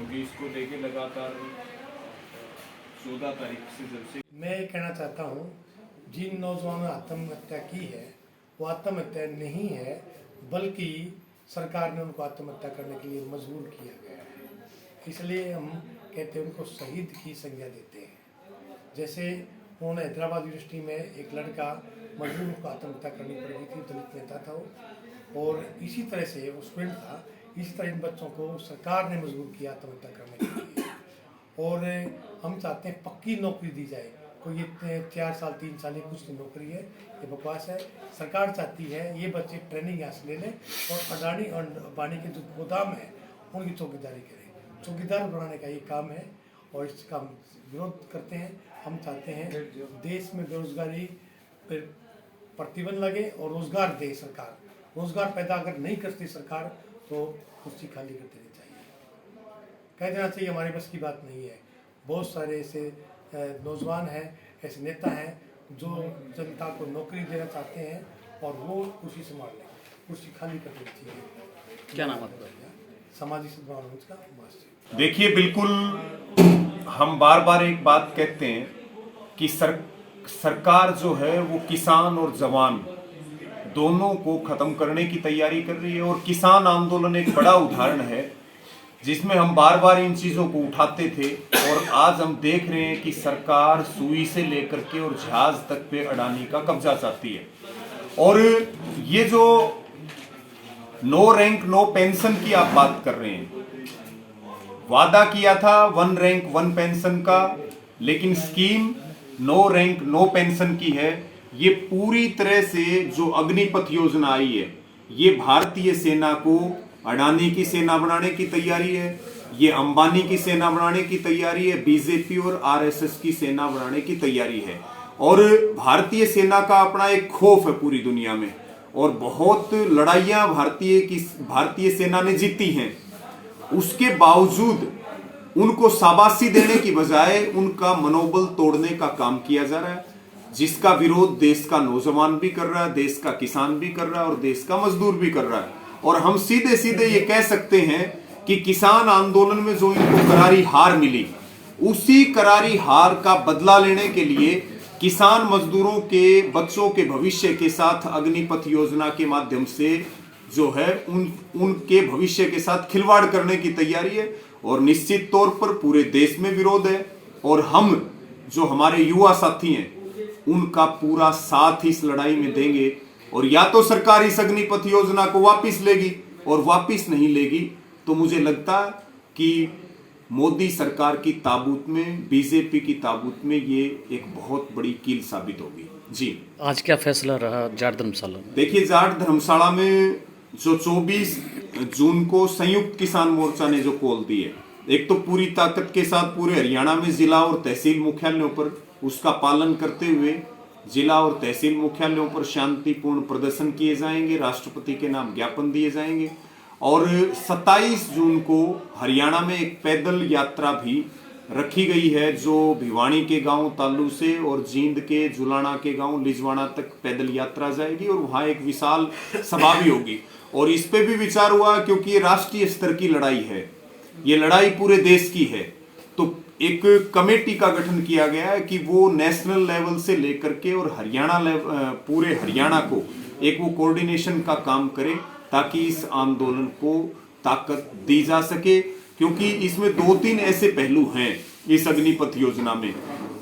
क्योंकि इसको लेके लगातार 14 तारीख से जब से मैं ये कहना चाहता हूँ, जिन नौजवानों ने आत्महत्या की है वो आत्महत्या नहीं है, बल्कि सरकार ने उनको आत्महत्या करने के लिए मजबूर किया गया है। इसलिए हम कहते हैं उनको शहीद की संज्ञा देते हैं। जैसे उन्होंने हैदराबाद यूनिवर्सिटी में एक लड़का मजबूर को आत्महत्या करनी पड़ गई थी, दलित नेता था वो, और इसी तरह से वो स्टूडेंट था। इसी तरह इन बच्चों को सरकार ने मजबूर किया आत्महत्या करने के लिए, और हम चाहते हैं पक्की नौकरी दी जाए। कोई ये 4 साल 3 साल ये कुछ नौकरी है, ये बकवास है। सरकार चाहती है ये बच्चे ट्रेनिंग यहाँ से ले लें और अडानी और अंबानी के जो गोदाम है उनकी चौकीदारी करें। चौकीदार बनाने का ये काम है और इसका हम विरोध करते हैं। हम चाहते हैं देश में बेरोजगारी पर प्रतिबंध लगे और रोजगार दे सरकार। रोजगार पैदा अगर नहीं करती सरकार तो कुर्सी खाली कर देनी चाहिए। कह देना चाहिए हमारे बस की बात नहीं है। बहुत सारे ऐसे नौजवान हैं, ऐसे नेता हैं जो जनता को नौकरी देना चाहते हैं और वो कुर्सी संभाल लें, कुर्सी खाली कर देनी चाहिए। क्या नाम है? सामाजिक सद्भावना मंच का महासचिव। देखिए, बिल्कुल हम बार बार एक बात कहते हैं कि सरकार जो है वो किसान और जवान दोनों को खत्म करने की तैयारी कर रही है। और किसान आंदोलन एक बड़ा उदाहरण है जिसमें हम बार बार इन चीजों को उठाते थे, और आज हम देख रहे हैं कि सरकार सुई से लेकर के और जहाज तक पे अडानी का कब्जा चाहती है। और ये जो नो रैंक नो पेंशन की आप बात कर रहे हैं, वादा किया था 1 रैंक 1 पेंशन का, लेकिन scheme no rank no pension की है। ये पूरी तरह से जो अग्निपथ योजना आई है, ये भारतीय सेना को अडानी की सेना बनाने की तैयारी है, ये अंबानी की सेना बनाने की तैयारी है, बीजेपी और आरएसएस की सेना बनाने की तैयारी है। और भारतीय सेना का अपना एक खौफ है पूरी दुनिया में, और बहुत लड़ाइयां भारतीय सेना ने जीती हैं। उसके बावजूद उनको शाबाशी देने की बजाय उनका मनोबल तोड़ने का काम किया जा रहा है, जिसका विरोध देश का नौजवान भी कर रहा है, देश का किसान भी कर रहा है और देश का मजदूर भी कर रहा है। और हम सीधे सीधे ये कह सकते हैं कि किसान आंदोलन में जो इनको करारी हार मिली, उसी करारी हार का बदला लेने के लिए किसान मजदूरों के बच्चों के भविष्य के साथ अग्निपथ योजना के माध्यम से जो है उनके भविष्य के साथ खिलवाड़ करने की तैयारी है। और निश्चित तौर पर पूरे देश में विरोध है, और हम जो हमारे युवा साथी हैं उनका पूरा साथ इस लड़ाई में देंगे। और या तो सरकार इस अग्निपथ योजना को वापस लेगी, और वापस नहीं लेगी तो मुझे लगता कि मोदी सरकार की ताबूत में, बीजेपी की ताबूत में ये एक बहुत बड़ी कील साबित होगी। जी, आज क्या फैसला रहा जाट धर्मशाला में? देखिए, जाट धर्मशाला में जो 24 जून को संयुक्त किसान मोर्चा ने जो कॉल दी है, एक तो पूरी ताकत के साथ पूरे हरियाणा में जिला और तहसील मुख्यालयों पर उसका पालन करते हुए जिला और तहसील मुख्यालयों पर शांतिपूर्ण प्रदर्शन किए जाएंगे, राष्ट्रपति के नाम ज्ञापन दिए जाएंगे। और 27 जून को हरियाणा में एक पैदल यात्रा भी रखी गई है, जो भिवानी के गांव तालू से और जींद के जुलाना के गांव लिजवाना तक पैदल यात्रा जाएगी, और वहां एक विशाल सभा भी होगी। और इस पे भी विचार हुआ क्योंकि ये राष्ट्रीय स्तर की लड़ाई है, ये लड़ाई पूरे देश की है, तो एक कमेटी का गठन किया गया है कि वो नेशनल लेवल से लेकर के और हरियाणा पूरे हरियाणा को एक वो कोऑर्डिनेशन का काम करे, ताकि इस आंदोलन को ताकत दी जा सके। क्योंकि इसमें 2-3 ऐसे पहलू हैं इस अग्निपथ योजना में।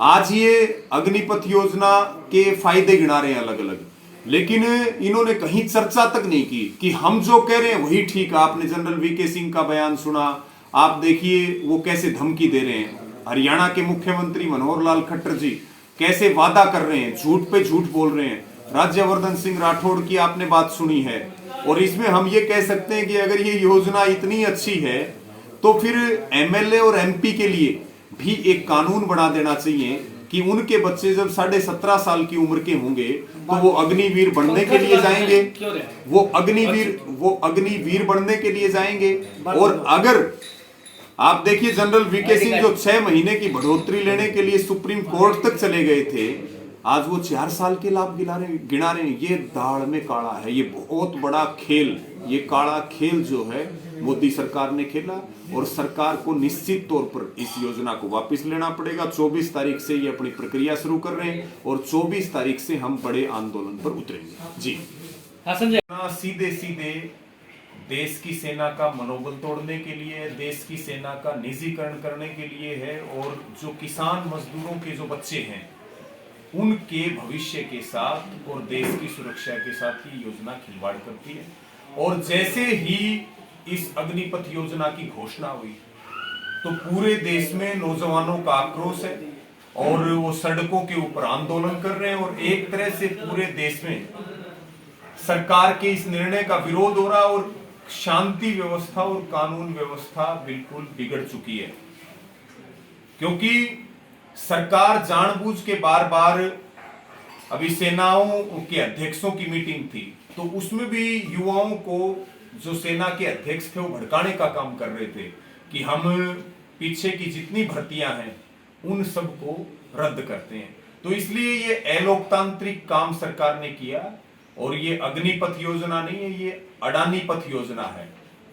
आज ये अग्निपथ योजना के फायदे गिना रहे हैं अलग अलग, लेकिन इन्होंने कहीं चर्चा तक नहीं की कि हम जो कह रहे हैं वही ठीक है। आपने जनरल वीके सिंह का बयान सुना, आप देखिए वो कैसे धमकी दे रहे हैं। हरियाणा के मुख्यमंत्री मनोहर लाल खट्टर जी कैसे वादा कर रहे हैं, झूठ पे झूठ बोल रहे हैं। राज्यवर्धन सिंह राठौड़ की आपने बात सुनी है। और इसमें हम ये कह सकते हैं कि अगर ये योजना इतनी अच्छी है तो फिर एमएलए और एमपी के लिए भी एक कानून बना देना चाहिए कि उनके बच्चे जब 17.5 साल की उम्र के होंगे तो वो अग्निवीर बनने के लिए जाएंगे, वो अग्निवीर बनने के लिए जाएंगे। और अगर आप देखिए जनरल वीके सिंह जो 6 महीने की बढ़ोतरी लेने के लिए सुप्रीम कोर्ट तक चले गए थे, आज वो 4 साल के लाभ गिना रहे हैं। ये दाढ़ में काला है, ये बहुत बड़ा खेल, ये काला खेल जो है मोदी सरकार ने खेला और सरकार को निश्चित तौर पर इस योजना को वापस लेना पड़ेगा। 24 तारीख से ये अपनी प्रक्रिया शुरू कर रहे हैं और 24 तारीख से हम बड़े आंदोलन पर उतरेंगे। जी सीधे सीधे देश की सेना का मनोबल तोड़ने के लिए, देश की सेना का निजीकरण करने के लिए है और जो किसान मजदूरों के जो बच्चे हैं उनके भविष्य के साथ और देश की सुरक्षा के साथ ये योजना खिलवाड़ करती है। और जैसे ही इस अग्निपथ योजना की घोषणा हुई तो पूरे देश में नौजवानों का आक्रोश है और वो सड़कों के ऊपर आंदोलन कर रहे हैं और एक तरह से पूरे देश में सरकार के इस निर्णय का विरोध हो रहा है और शांति व्यवस्था और कानून व्यवस्था बिल्कुल बिगड़ चुकी है, क्योंकि सरकार जानबूझ के बार बार, अभी सेनाओं के अध्यक्षों की मीटिंग थी तो उसमें भी युवाओं को, जो सेना के अध्यक्ष थे, वो भड़काने का काम कर रहे थे कि हम पीछे की जितनी भर्तियां हैं उन सबको रद्द करते हैं। तो इसलिए ये अलोकतांत्रिक काम सरकार ने किया और ये अग्निपथ योजना नहीं है, ये अडानी पथ योजना है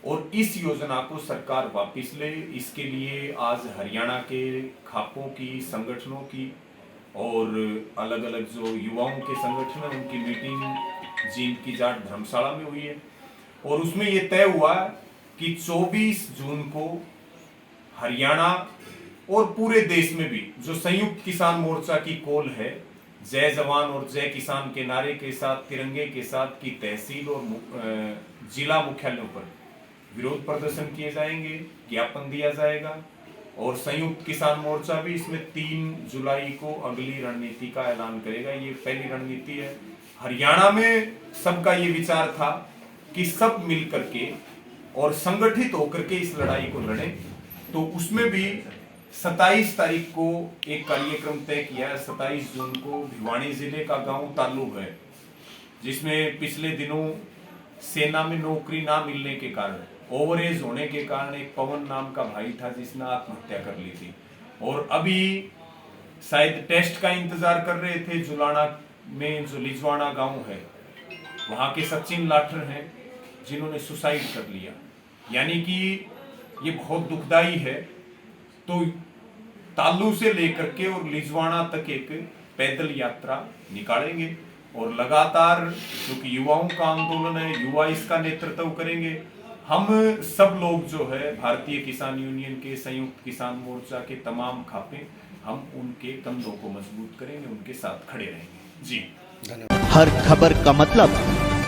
और इस योजना को सरकार वापस ले। इसके लिए आज हरियाणा के खापों की, संगठनों की और अलग अलग जो युवाओं के संगठन हैं उनकी मीटिंग जींद की जाट धर्मशाला में हुई है और उसमें ये तय हुआ कि 24 जून को हरियाणा और पूरे देश में भी जो संयुक्त किसान मोर्चा की कॉल है, जय जवान और जय किसान के नारे के साथ, तिरंगे के साथ, की तहसील और जिला मुख्यालयों पर विरोध प्रदर्शन किए जाएंगे, ज्ञापन दिया जाएगा और संयुक्त किसान मोर्चा भी इसमें 3 जुलाई को अगली रणनीति का ऐलान करेगा। ये पहली रणनीति है। हरियाणा में सबका ये विचार था कि सब मिल करके और संगठित होकर के इस लड़ाई को लड़ें, तो उसमें भी 27 तारीख को एक कार्यक्रम तय किया है। 27 जून को भिवानी जिले का गांव तालू है, जिसमें पिछले दिनों सेना में नौकरी ना मिलने के कारण, ओवरेज होने के कारण एक पवन नाम का भाई था जिसने आत्महत्या कर ली थी और अभी शायद टेस्ट का इंतजार कर रहे थे। जुलाना में जो लिजवाना गांव है वहां के सचिन लाठर हैं जिन्होंने सुसाइड कर लिया। यानी कि ये बहुत दुखदाई है। तो तालू से लेकर के और लिजवाना तक एक पैदल यात्रा निकालेंगे और लगातार, क्योंकि युवाओं का आंदोलन है, युवा इसका नेतृत्व करेंगे। हम सब लोग जो है भारतीय किसान यूनियन के, संयुक्त किसान मोर्चा के तमाम खापे, हम उनके कंधों को मजबूत करेंगे, उनके साथ खड़े रहेंगे। जी हर खबर का मतलब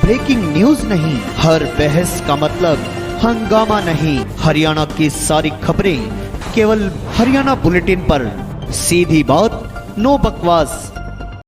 ब्रेकिंग न्यूज नहीं, हर बहस का मतलब हंगामा नहीं। हरियाणा की सारी खबरें केवल हरियाणा बुलेटिन पर, सीधी बात, नो बकवास।